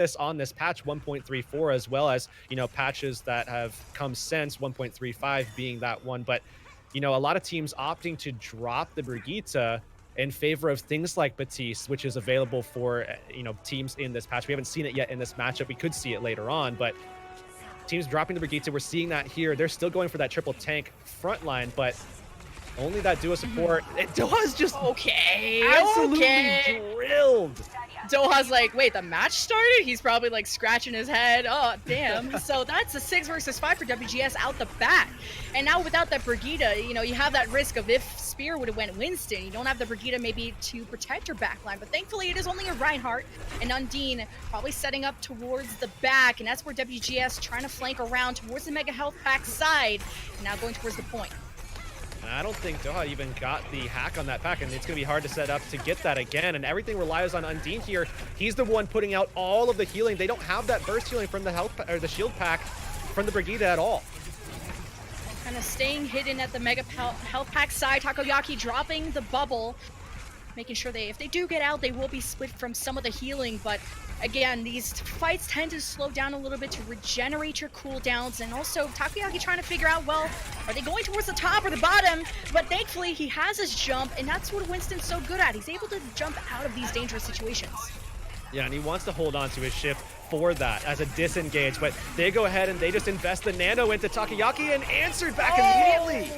this on this patch 1.34, as well as, you know, patches that have come since 1.35 being that one. But, you know, a lot of teams opting to drop the Brigitte in favor of things like Batiste, which is available for, you know, teams in this patch. We haven't seen it yet in this matchup. We could see it later on, but teams dropping the Brigitte, we're seeing that here. They're still going for that triple tank front line, but only that duo support. Doha's just absolutely drilled. Doha's like, wait, the match started? He's probably like scratching his head. Oh, damn. So that's a 6 versus 5 for WGS out the back. And now without that Brigitte, you know, you have that risk of if Spear would have went Winston, you don't have the Brigitte maybe to protect your backline. But thankfully it is only a Reinhardt and Undine probably setting up towards the back. And that's where WGS trying to flank around towards the Mega Health Pack side. And now going towards the point. I don't think Doha even got the hack on that pack, and it's going to be hard to set up to get that again, and everything relies on Undine here. He's the one putting out all of the healing. They don't have that burst healing from the health or the shield pack from the Brigitte at all. Kind of staying hidden at the Mega Health Pack side. Takoyaki dropping the bubble, making sure if they do get out, they will be split from some of the healing. But again, these fights tend to slow down a little bit to regenerate your cooldowns, and also Takoyaki trying to figure out, well, are they going towards the top or the bottom? But thankfully, he has his jump, and that's what Winston's so good at. He's able to jump out of these dangerous situations. Yeah, and he wants to hold on to his ship for that as a disengage, but they go ahead and they just invest the nano into Takoyaki and answered back immediately.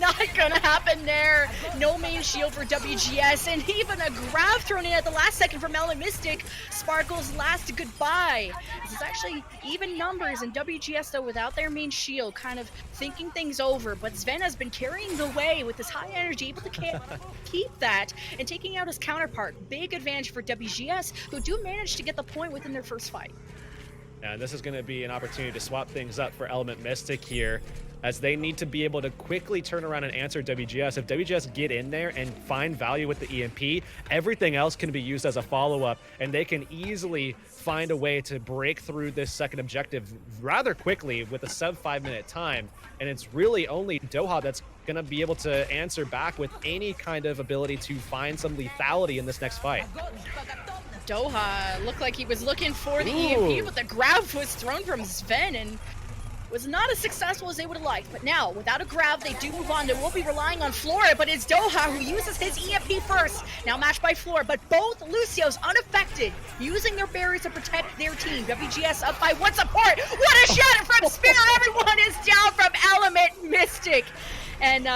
Not gonna happen there. No main shield for WGS, and even a grab thrown in at the last second from Element Mystic. Sparkle's last goodbye. This is actually even numbers, and WGS, though, without their main shield, kind of thinking things over. But Sven has been carrying the way with his high energy, able to keep that and taking out his counterpart. Big advantage for WGS, who do manage to get the point within their first fight. And this is going to be an opportunity to swap things up for Element Mystic here, as they need to be able to quickly turn around and answer WGS. If WGS get in there and find value with the EMP, everything else can be used as a follow-up, and they can easily find a way to break through this second objective rather quickly with a sub 5-minute time. And it's really only Doha that's going to be able to answer back with any kind of ability to find some lethality in this next fight. Doha looked like he was looking for the EMP, but the grab was thrown from Sven and was not as successful as they would have liked. But now, without a grab, they do move on. They will be relying on Flora, but it's Doha who uses his EMP first. Now matched by Flora, but both Lucios unaffected, using their barriers to protect their team. WGS up by one support. What a shot from Spear! Everyone is down from Element Mystic. And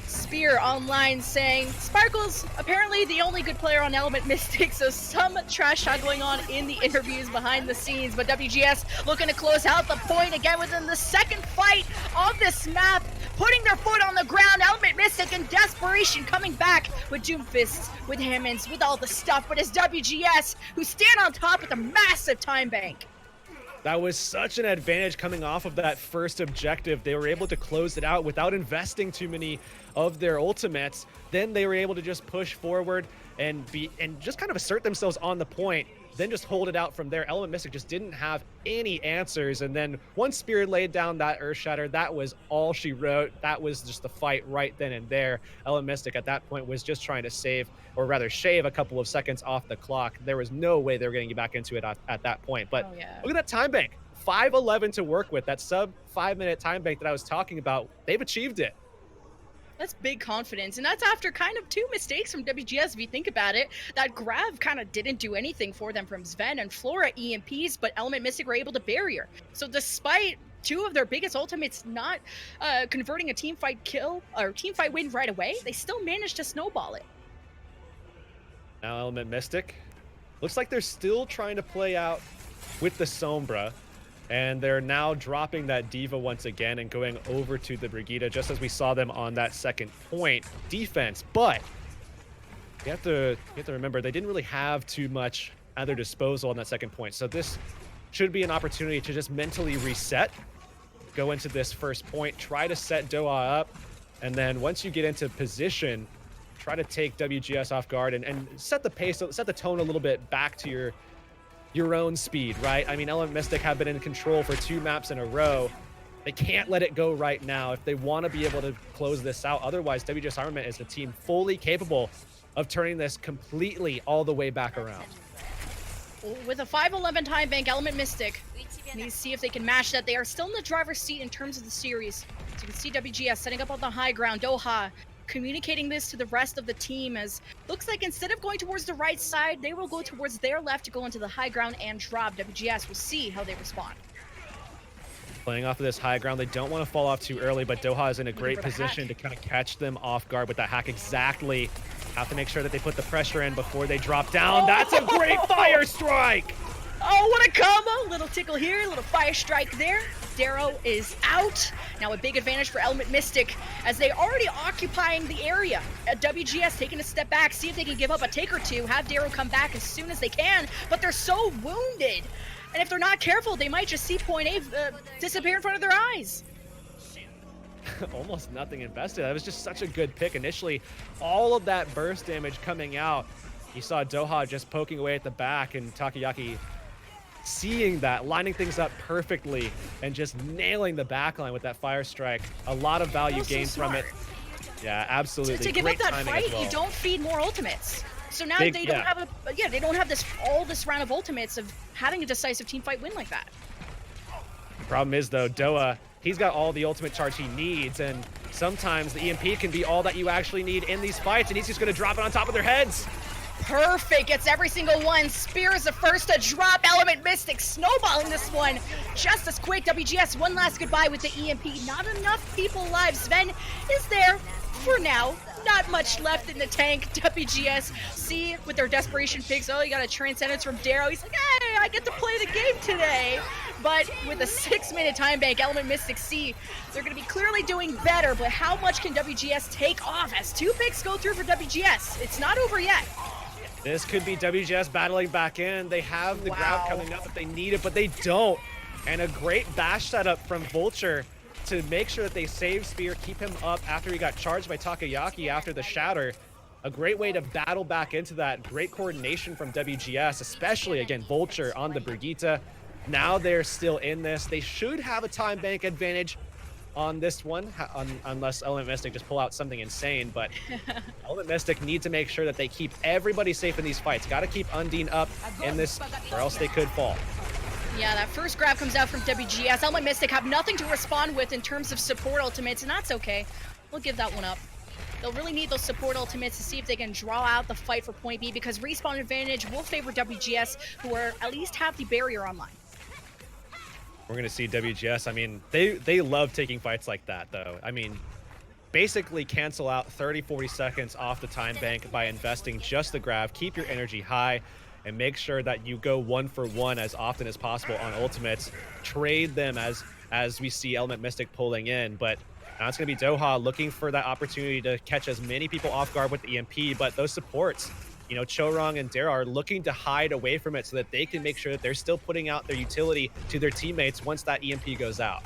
Spear online saying Sparkle's apparently the only good player on Element Mystic, so some trash talk going on in the interviews behind the scenes. But WGS looking to close out the point again within the second fight of this map, putting their foot on the ground. Element Mystic in desperation coming back with Doomfists, with Hammonds, with all the stuff, but it's WGS who stand on top with a massive time bank. That was such an advantage coming off of that first objective. They were able to close it out without investing too many of their ultimates. Then they were able to just push forward and just kind of assert themselves on the point, then just hold it out from there. Element Mystic just didn't have any answers, and then once Spear laid down that Earth Shatter, that was all she wrote. That was just the fight right then and there. Element Mystic at that point was just trying to save, or rather shave, a couple of seconds off the clock. There was no way they were going to get back into it at that point. But look at that time bank. 5:11 to work with. That sub 5-minute time bank that I was talking about, they've achieved it. That's big confidence, and that's after kind of 2 mistakes from WGS if you think about it. That grab kind of didn't do anything for them from Sven and Flora EMPs, but Element Mystic were able to barrier. So despite 2 of their biggest ultimates not converting a team fight kill or team fight win right away, they still managed to snowball it. Now Element Mystic, looks like they're still trying to play out with the Sombra. And they're now dropping that Diva once again and going over to the Brigitte, just as we saw them on that second point defense. But you have to remember, they didn't really have too much at their disposal on that second point. So this should be an opportunity to just mentally reset, go into this first point, try to set Doha up, and then once you get into position, try to take WGS off guard and set the pace, set the tone a little bit back to your own speed, right? I mean, Element Mystic have been in control for 2 maps in a row. They can't let it go right now if they want to be able to close this out. Otherwise, WGS Armament is a team fully capable of turning this completely all the way back around. With a 5-11 time bank, Element Mystic needs to see if they can match that. They are still in the driver's seat in terms of the series. So you can see WGS setting up on the high ground. Doha communicating this to the rest of the team, as looks like instead of going towards the right side, they will go towards their left to go into the high ground and drop. WGS will see how they respond. Playing off of this high ground, they don't want to fall off too early, but Doha is in a great position to kind of catch them off guard with that hack. Exactly. Have to make sure that they put the pressure in before they drop down. Oh! That's a great fire strike! Oh, what a combo! Little tickle here, little fire strike there. Darrow is out. Now a big advantage for Element Mystic as they already occupying the area. WGS taking a step back, see if they can give up a take or two, have Darrow come back as soon as they can, but they're so wounded. And if they're not careful, they might just see point A disappear in front of their eyes. Almost nothing invested. That was just such a good pick initially. All of that burst damage coming out. You saw Doha just poking away at the back, and Takayaki seeing that, lining things up perfectly, and just nailing the backline with that fire strike. A lot of value gained from it. Yeah, absolutely. To give up that fight, you don't feed more ultimates. So now they don't have they don't have all this round of ultimates of having a decisive team fight win like that. Problem is though, Doha, he's got all the ultimate charge he needs, and sometimes the EMP can be all that you actually need in these fights, and he's just gonna drop it on top of their heads. Perfect, gets every single one. Spear is the first to drop. Element Mystic snowballing this one just as quick. WGS, one last goodbye with the EMP. Not enough people alive. Sven is there for now. Not much left in the tank. WGS, see, with their desperation picks, oh, you got a Transcendence from Darrow. He's like, hey, I get to play the game today. But with a 6-minute time bank, Element Mystic see, they're going to be clearly doing better, but how much can WGS take off as 2 picks go through for WGS? It's not over yet. This could be WGS battling back in. They have the grab coming up if they need it, but they don't. And a great bash setup from Vulture to make sure that they save Spear, keep him up after he got charged by Takayaki after the shatter. A great way to battle back into that. Great coordination from WGS, especially, again, Vulture on the Brigitte. Now they're still in this. They should have a time bank advantage on this one, unless Element Mystic just pull out something insane, but Element Mystic need to make sure that they keep everybody safe in these fights. Got to keep Undine up in this, or else they could fall. Yeah, that first grab comes out from WGS. Element Mystic have nothing to respond with in terms of support ultimates, and that's okay. We'll give that one up. They'll really need those support ultimates to see if they can draw out the fight for point B, because respawn advantage will favor WGS, who are at least have the barrier online. We're going to see WGS. I mean, they love taking fights like that, though. I mean, basically cancel out 30, 40 seconds off the time bank by investing just the grab. Keep your energy high and make sure that you go 1-for-1 as often as possible on ultimates. Trade them as we see Element Mystic pulling in. But now it's going to be Doha looking for that opportunity to catch as many people off guard with the EMP. But those supports, you know, Chorong and Dara are looking to hide away from it so that they can make sure that they're still putting out their utility to their teammates once that EMP goes out.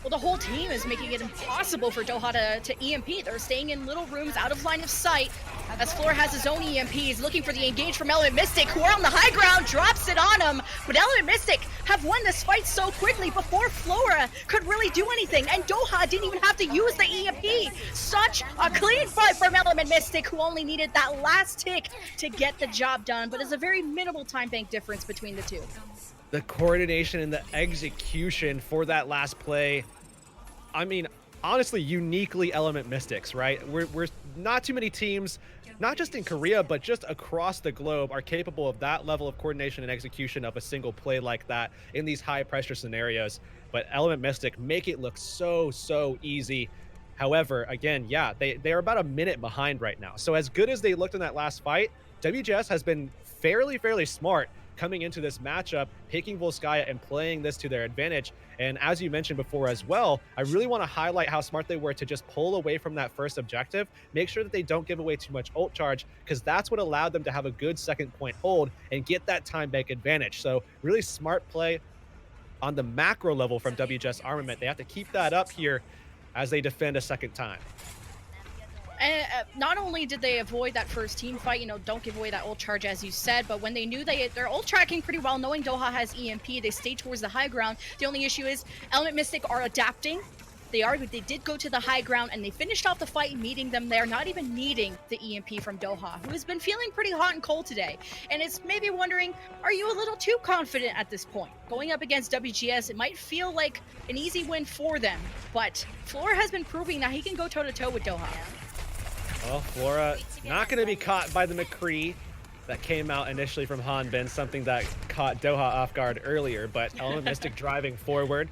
Well, the whole team is making it impossible for Doha to EMP. They're staying in little rooms out of line of sight. As Floor has his own EMPs, looking for the engage from Element Mystic, who are on the high ground, drops it on him. But Element Mystic have won this fight so quickly before Flora could really do anything. And Doha didn't even have to use the EMP. Such a clean fight from Element Mystic, who only needed that last tick to get the job done. But it's a very minimal time bank difference between the two. The coordination and the execution for that last play, I mean, honestly, uniquely Element Mystics, right? We're not too many teams, not just in Korea, but just across the globe, are capable of that level of coordination and execution of a single play like that in these high pressure scenarios. But Element Mystic make it look so easy. However, again, yeah, they are about a minute behind right now. So as good as they looked in that last fight, WGS has been fairly smart coming into this matchup, picking Volskaya and playing this to their advantage. And as you mentioned before as well, I really want to highlight how smart they were to just pull away from that first objective, make sure that they don't give away too much ult charge, because that's what allowed them to have a good second point hold and get that time bank advantage. So really smart play on the macro level from WGS Armament. They have to keep that up here as they defend a second time. And not only did they avoid that first team fight, you know, don't give away that ult charge as you said, but when they knew they're ult tracking pretty well, knowing Doha has EMP, they stayed towards the high ground. The only issue is Element Mystic are adapting They did go to the high ground, and they finished off the fight meeting them there, not even needing the EMP from Doha, who has been feeling pretty hot and cold today. And it's maybe wondering, are you a little too confident at this point? Going up against WGS, it might feel like an easy win for them, but Flora has been proving that he can go toe-to-toe with Doha. Well, Flora not going to be caught by the McCree that came out initially from Hanbin, something that caught Doha off guard earlier, but Element Mystic driving forward.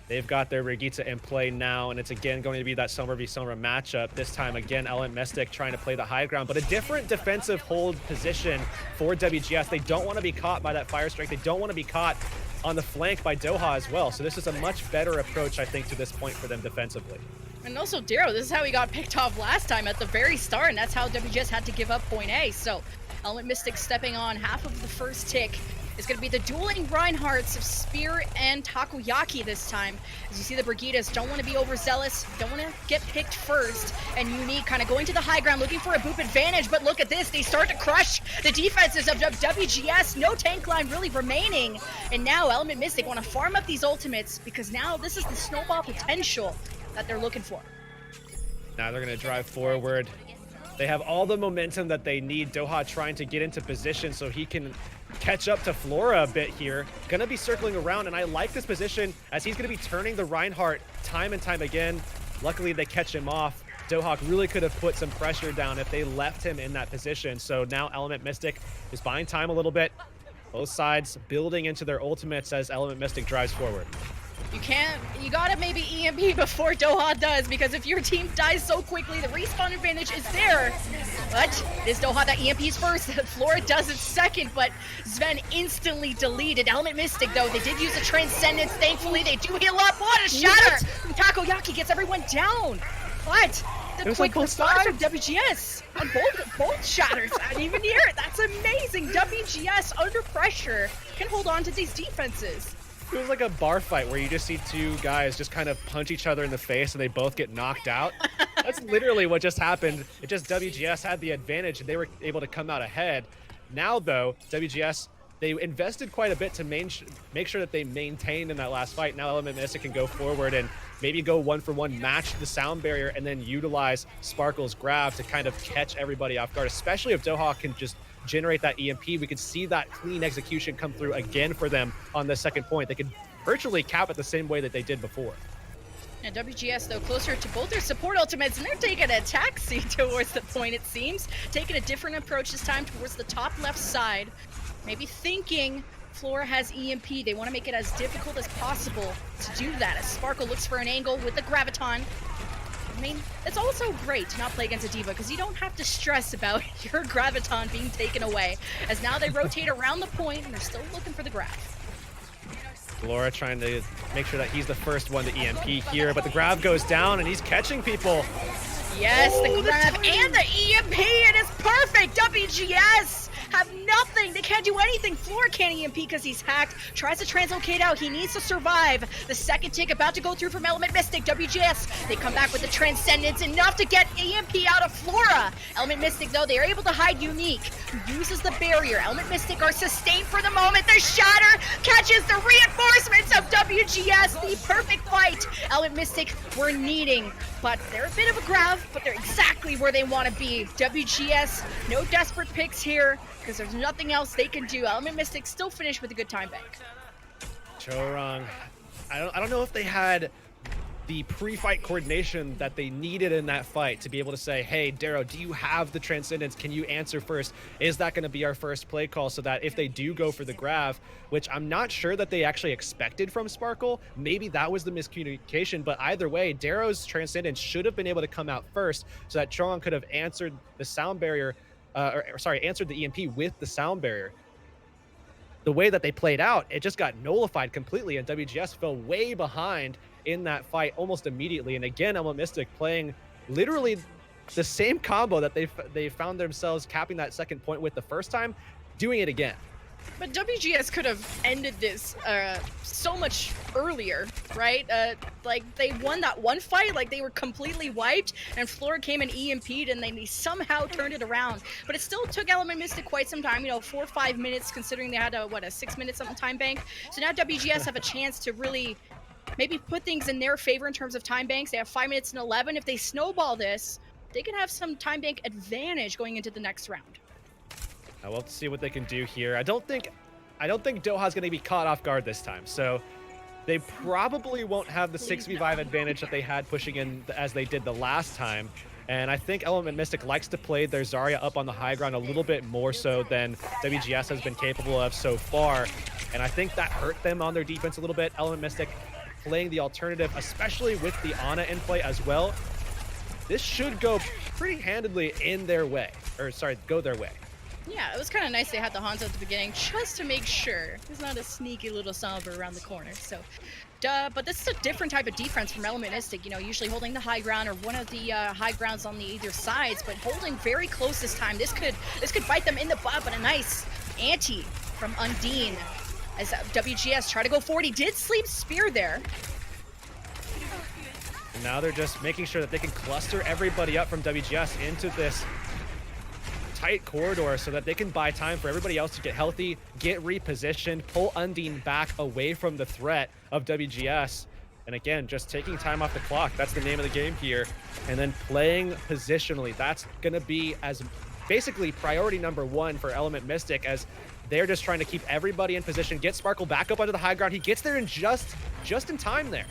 They've got their Brigitte in play now, and it's again going to be that Sombra v Sombra matchup. This time, again, Element Mystic trying to play the high ground, but a different defensive hold position for WGS. They don't want to be caught by that fire strike. They don't want to be caught on the flank by Doha as well. So this is a much better approach, I think, to this point for them defensively. And also, Dero, this is how he got picked off last time at the very start, and that's how WGS had to give up point A. So Element Mystic stepping on half of the first tick. Is going to be the dueling Reinhardts of Spear and Takoyaki this time. As you see, the Brigittas don't want to be overzealous, don't want to get picked first, and Unique kind of going to the high ground looking for a boop advantage, but look at this, they start to crush the defenses of WGS, no tank line really remaining, and now Element Mystic want to farm up these ultimates because now this is the snowball potential that they're looking for. Now they're going to drive forward. They have all the momentum that they need. Doha trying to get into position so he can catch up to Flora a bit here. Gonna be circling around, and I like this position as he's gonna be turning the Reinhardt time and time again. Luckily, they catch him off. Dohawk really could have put some pressure down if they left him in that position. So now Element Mystic is buying time a little bit. Both sides building into their ultimates as Element Mystic drives forward. You gotta maybe EMP before Doha does, because if your team dies so quickly, the respawn advantage is there. But it is Doha that EMPs first, Flora does it second, but Sven instantly deleted. Element Mystic, though, they did use the Transcendence. Thankfully, they do heal up. What a shatter! Takoyaki gets everyone down. But the quick response from WGS on both shatters. I didn't even hear it. That's amazing. WGS under pressure can hold on to these defenses. It was like a bar fight where you just see two guys just kind of punch each other in the face and they both get knocked out. That's literally what just happened. It just WGS had the advantage and they were able to come out ahead. Now, though, WGS, they invested quite a bit to make sure that they maintained in that last fight. Now Element Mystic can go forward and maybe go 1-for-1, match the sound barrier, and then utilize Sparkle's grab to kind of catch everybody off guard, especially if Doha can just generate that EMP. We could see that clean execution come through again for them on the second point. They could virtually cap it the same way that they did before. And WGS, though, closer to both their support ultimates, and they're taking a taxi towards the point, it seems. Taking a different approach this time towards the top left side. Maybe thinking Flora has EMP. They want to make it as difficult as possible to do that, as Sparkle looks for an angle with the Graviton. I mean, it's also great to not play against a D.Va because you don't have to stress about your Graviton being taken away, as now they rotate around the point and they're still looking for the grab. Flora trying to make sure that he's the first one to EMP here, but the grab goes down and he's catching people. Yes, the grab and the EMP, it is perfect! WGS have nothing, they can't do anything. Flora can't EMP because he's hacked, tries to translocate out, he needs to survive. The second tick about to go through from Element Mystic. WGS, they come back with the Transcendence, enough to get EMP out of Flora. Element Mystic, though, they are able to hide Unique, who uses the barrier. Element Mystic are sustained for the moment. The shatter catches the reinforcements of WGS, the perfect fight Element Mystic were needing. But they're a bit of a grab, but they're exactly where they want to be. WGS, no desperate picks here, because there's nothing else they can do. Element Mystic still finished with a good time bank. Chorong, I don't know if they had the pre-fight coordination that they needed in that fight to be able to say, hey, Darrow, do you have the Transcendence? Can you answer first? Is that going to be our first play call so that if they do go for the grab, which I'm not sure that they actually expected from Sparkle, maybe that was the miscommunication, but either way, Darrow's Transcendence should have been able to come out first so that Chorong could have answered the sound barrier, answered the EMP with the sound barrier. The way that they played out, it just got nullified completely, and WGS fell way behind in that fight almost immediately. And again, Element Mystic playing literally the same combo that they found themselves capping that second point with the first time, doing it again. But WGS could have ended this so much earlier, right? Like, they won that one fight, like they were completely wiped, and Flora came and EMP'd, and they somehow turned it around. But it still took Element Mystic quite some time, 4 or 5 minutes, considering they had a 6-minute something time bank. So now WGS have a chance to really maybe put things in their favor in terms of time banks. They have 5 minutes and 11. If they snowball this, they can have some time bank advantage going into the next round. We'll have to see what they can do here. I don't think Doha's going to be caught off guard this time. So they probably won't have the 6v5 advantage that they had pushing in as they did the last time. And I think Element Mystic likes to play their Zarya up on the high ground a little bit more so than WGS has been capable of so far. And I think that hurt them on their defense a little bit. Element Mystic playing the alternative, especially with the Ana in play as well. This should go pretty handedly in their way, or sorry, go their way. Yeah, it was kind of nice they had the Hanzo at the beginning just to make sure there's not a sneaky little Sombra around the corner. So, but this is a different type of defense from Element Mystic. You know, usually holding the high ground or one of the high grounds on the either sides, but holding very close this time. This could bite them in the butt, but a nice ante from Undine as WGS try to go forward. He did sleep spear there. And now they're just making sure that they can cluster everybody up from WGS into this tight corridor so that they can buy time for everybody else to get healthy, get repositioned, pull Undine back away from the threat of WGS. And again, just taking time off the clock. That's the name of the game here. And then playing positionally. That's going to be as basically priority number one for Element Mystic, as they're just trying to keep everybody in position, get Sparkle back up onto the high ground. He gets there in just in time there.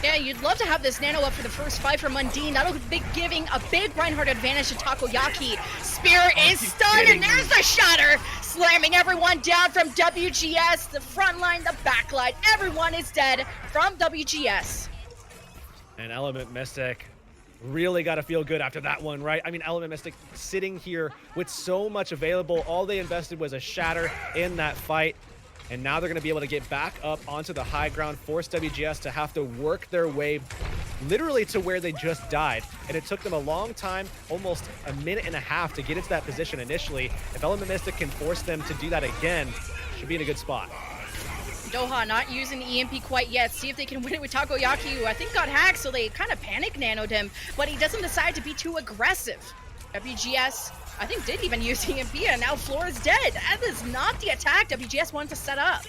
Yeah, you'd love to have this nano up for the first fight from Undine. That'll be giving a big Reinhardt advantage to Takoyaki. Spear is stunned, and there's the shatter, slamming everyone down from WGS. The front line, the back line, everyone is dead from WGS. And Element Mystic really got to feel good after that one, right? I mean, Element Mystic sitting here with so much available. All they invested was a shatter in that fight. And now they're going to be able to get back up onto the high ground, force WGS to have to work their way literally to where they just died. And it took them a long time, almost a minute and a half to get into that position initially. If Element Mystic can force them to do that again, should be in a good spot. Doha not using the EMP quite yet. See if they can win it with Takoyaki, who I think got hacked, so they kind of panic nanoed him, but he doesn't decide to be too aggressive. WGS, I think, did even use EMP, and now Flora's dead. That is not the attack WGS wanted to set up.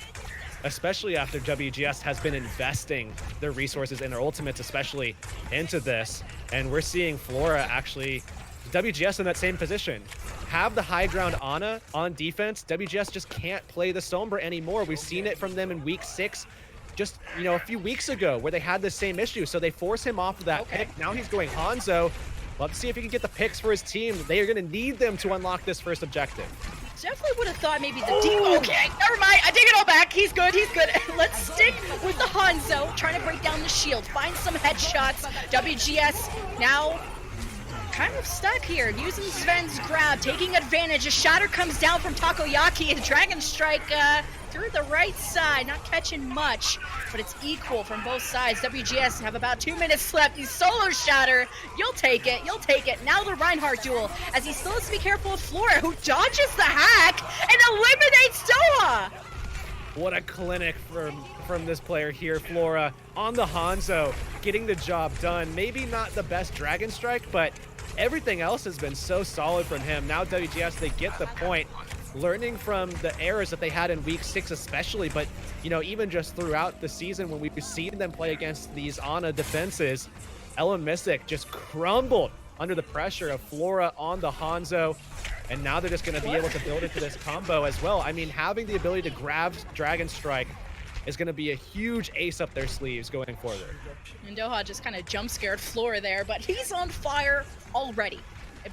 Especially after WGS has been investing their resources and their ultimates especially into this. And we're seeing Flora actually, WGS in that same position, have the high ground Ana on defense. WGS just can't play the Sombra anymore. We've seen it from them in week 6, just, you know, a few weeks ago where they had the same issue. So they force him off of that pick. Now he's going Hanzo. Let's see if he can get the picks for his team. They are going to need them to unlock this first objective. Definitely would have thought maybe the okay, never mind. I take it all back. He's good. He's good. Let's stick with the Hanzo, trying to break down the shield, find some headshots. WGS now kind of stuck here, using Sven's grab, taking advantage. A shatter comes down from Takoyaki, and Dragon Strike through the right side, not catching much, but it's equal from both sides. WGS have about 2 minutes left. He's solo shatter. You'll take it. You'll take it. Now the Reinhardt duel, as he still has to be careful of Flora, who dodges the hack and eliminates Doha. What a clinic from this player here. Flora on the Hanzo, getting the job done. Maybe not the best Dragon Strike, but everything else has been so solid from him. Now WGS, they get the point, learning from the errors that they had in week 6 especially, but you know, even just throughout the season when we've seen them play against these Ana defenses, Element Mystic just crumbled under the pressure of Flora on the Hanzo, and now they're just going to be able to build into this combo as well. I mean, having the ability to grab Dragon Strike is going to be a huge ace up their sleeves going forward. And Doha just kind of jump scared Flora there, but he's on fire already.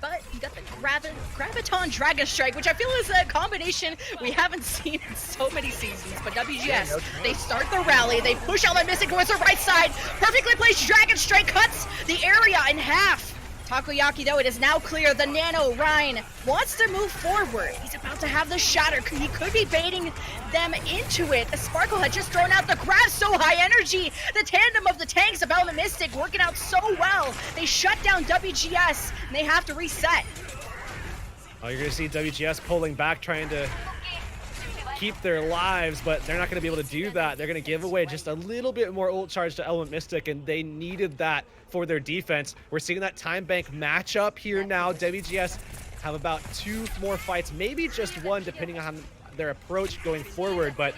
But he got the Graviton Dragon Strike, which I feel is a combination we haven't seen in so many seasons. But WGS, they start the rally, they push Element Mystic towards the right side, perfectly placed Dragon Strike cuts the area in half. Takoyaki, though, it is now clear. The Nano Ryan wants to move forward. He's about to have the shatter. He could be baiting them into it. The Sparkle had just thrown out the grab, so high energy. The tandem of the tanks of Element Mystic working out so well. They shut down WGS, and they have to reset. Oh, you're going to see WGS pulling back, trying to keep their lives, but they're not going to be able to do that. They're going to give away just a little bit more ult charge to Element Mystic, and they needed that for their defense. We're seeing that time bank matchup here now. WGS have about 2 more fights, maybe just 1, depending on their approach going forward, but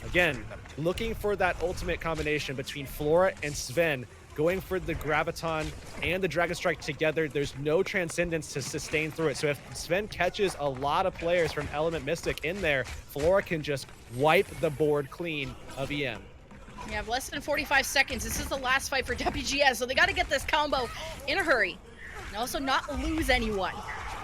Again, looking for that ultimate combination between Flora and Sven, going for the Graviton and the Dragon Strike together. There's no Transcendence to sustain through it. So if Sven catches a lot of players from Element Mystic in there, Flora can just wipe the board clean of EM. You have less than 45 seconds. This is the last fight for WGS, so they got to get this combo in a hurry. And also not lose anyone.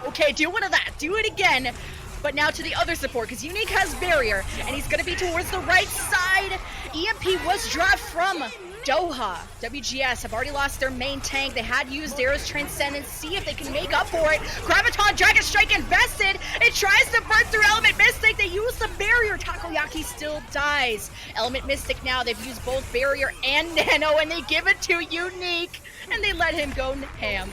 Okay, do one of that. Do it again. But now to the other support, because Unique has barrier, and he's going to be towards the right side. EMP was dropped from Doha. WGS have already lost their main tank. They had used Darrow's Transcendence. See if they can make up for it. Graviton, Dragon Strike invested. It tries to burn through Element Mystic. They use the barrier. Takoyaki still dies. Element Mystic now, they've used both barrier and nano, and they give it to Unique, and they let him go ham.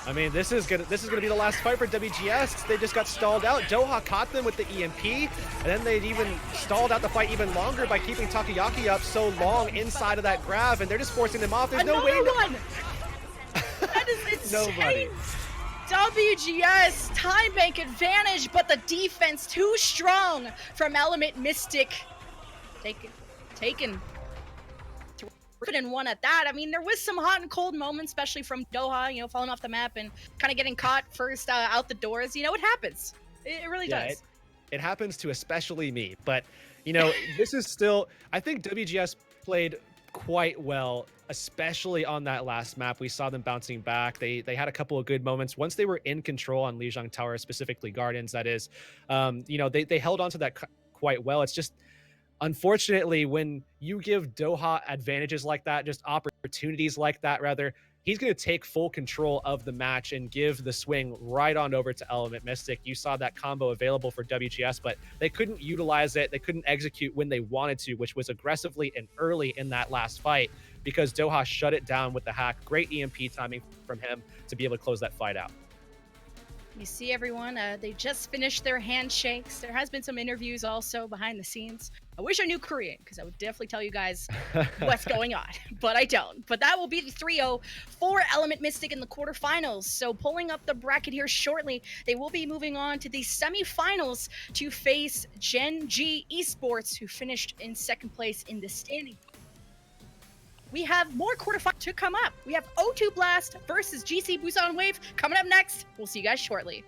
I mean, this is gonna be the last fight for WGS. They just got stalled out. Doha caught them with the EMP, and then they even stalled out the fight even longer by keeping Takoyaki up so long inside of that grab, and they're just forcing them off. There's no way. One. That is insane. Nobody. WGS time bank advantage, but the defense too strong from Element Mystic. Taken. And one at that. I mean, there was some hot and cold moments, especially from Doha, you know, falling off the map and kind of getting caught first out the doors. You know, it happens. It really does. It happens to especially me. But, you know, this is still, I think WGS played quite well, especially on that last map. We saw them bouncing back. They had a couple of good moments. Once they were in control on Lijiang Tower, specifically Gardens, that is, you know, they held on to that quite well. It's just, unfortunately, when you give Doha advantages like that, just opportunities like that, rather, he's going to take full control of the match and give the swing right on over to Element Mystic. You saw that combo available for WGS, but they couldn't utilize it. They couldn't execute when they wanted to, which was aggressively and early in that last fight, because Doha shut it down with the hack. Great EMP timing from him to be able to close that fight out. You see, everyone, they just finished their handshakes. There has been some interviews also behind the scenes. I wish I knew Korean, because I would definitely tell you guys what's going on, but I don't. But that will be the 3-0 for Element Mystic in the quarterfinals. So pulling up the bracket here shortly, they will be moving on to the semifinals to face Gen G Esports, who finished in second place in the standing. We have more quarterfinals to come up. We have O2 Blast versus GC Busan Wave coming up next. We'll see you guys shortly.